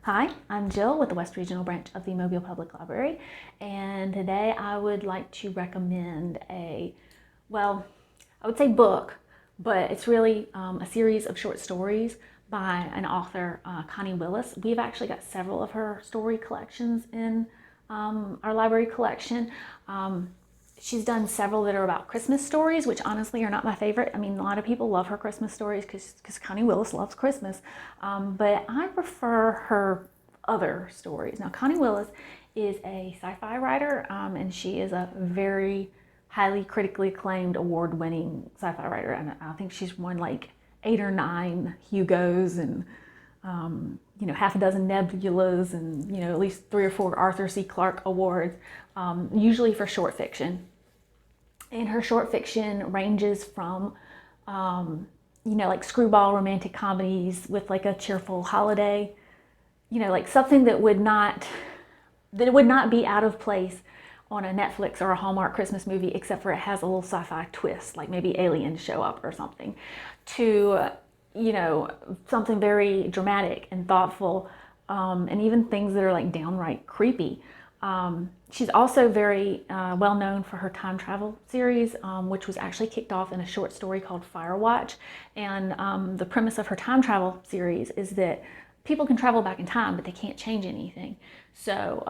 Hi, I'm Jill with the West Regional Branch of the Mobile Public Library, and today I would like to recommend well, I would say book, but it's really a series of short stories by an author, Connie Willis. We've actually got several of her story collections in our library collection. She's done several that are about Christmas stories, which honestly are not my favorite. I mean, a lot of people love her Christmas stories because Connie Willis loves Christmas, but I prefer her other stories. Now, Connie Willis is a sci-fi writer, and she is a very highly critically acclaimed, award-winning sci-fi writer, and I think she's won like 8 or 9 Hugos and half a dozen Nebulas and at least 3 or 4 Arthur C. Clarke awards, usually for short fiction. And her short fiction ranges from like screwball romantic comedies with like a cheerful holiday, like something that would not be out of place on a Netflix or a Hallmark Christmas movie, except for it has a little sci-fi twist, like maybe aliens show up or something, to something very dramatic and thoughtful, and even things that are like downright creepy. She's also very well known for her time travel series, which was actually kicked off in a short story called Firewatch. And the premise of her time travel series is that people can travel back in time, but they can't change anything. So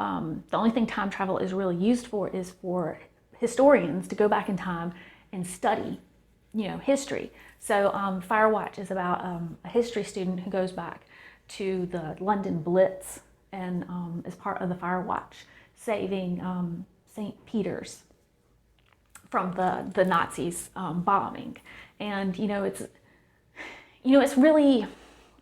the only thing time travel is really used for is for historians to go back in time and study history. So Firewatch is about a history student who goes back to the London Blitz and is part of the Firewatch, saving St. Peter's from the Nazis bombing. And it's really,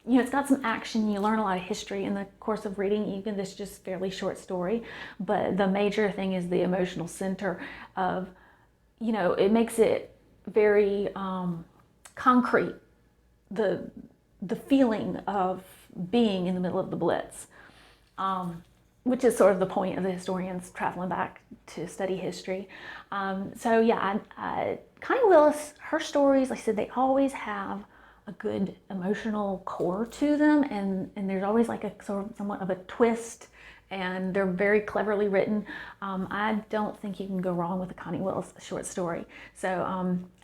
it's got some action. You learn a lot of history in the course of reading even this just fairly short story, but the major thing is the emotional center of, it makes it very concrete, the feeling of being in the middle of the Blitz, which is sort of the point of the historians traveling back to study history. So yeah, Connie Willis, her stories, like I said, they always have a good emotional core to them, and there's always like a sort of somewhat of a twist, and they're very cleverly written. I don't think you can go wrong with a Connie Willis short story. So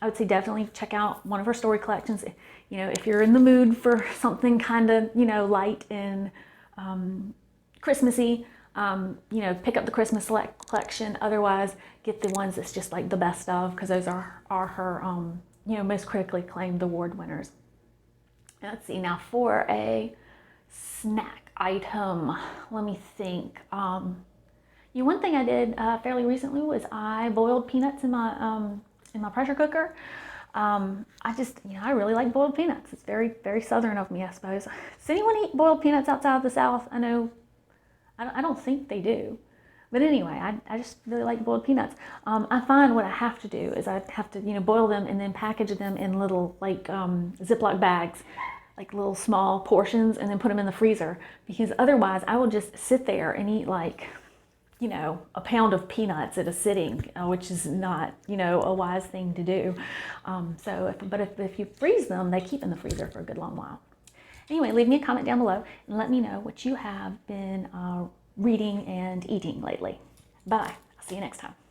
I would say definitely check out one of her story collections. If you're in the mood for something kind of light and Christmassy, pick up the Christmas collection. Otherwise, get the ones that's just like the best of, because those are her most critically acclaimed award winners. Let's see, now for a snack item, let me think. One thing I did fairly recently was I boiled peanuts in my pressure cooker. I really like boiled peanuts. It's very, very southern of me, I suppose. Does anyone eat boiled peanuts outside of the South? I don't think they do. But anyway, I just really like boiled peanuts. I find what I have to do is I have to, boil them and then package them in little like Ziploc bags, like little small portions, and then put them in the freezer, because otherwise I will just sit there and eat like, a pound of peanuts at a sitting, which is not, a wise thing to do. But if you freeze them, they keep in the freezer for a good long while. Anyway, leave me a comment down below and let me know what you have been reading and eating lately. Bye. I'll see you next time.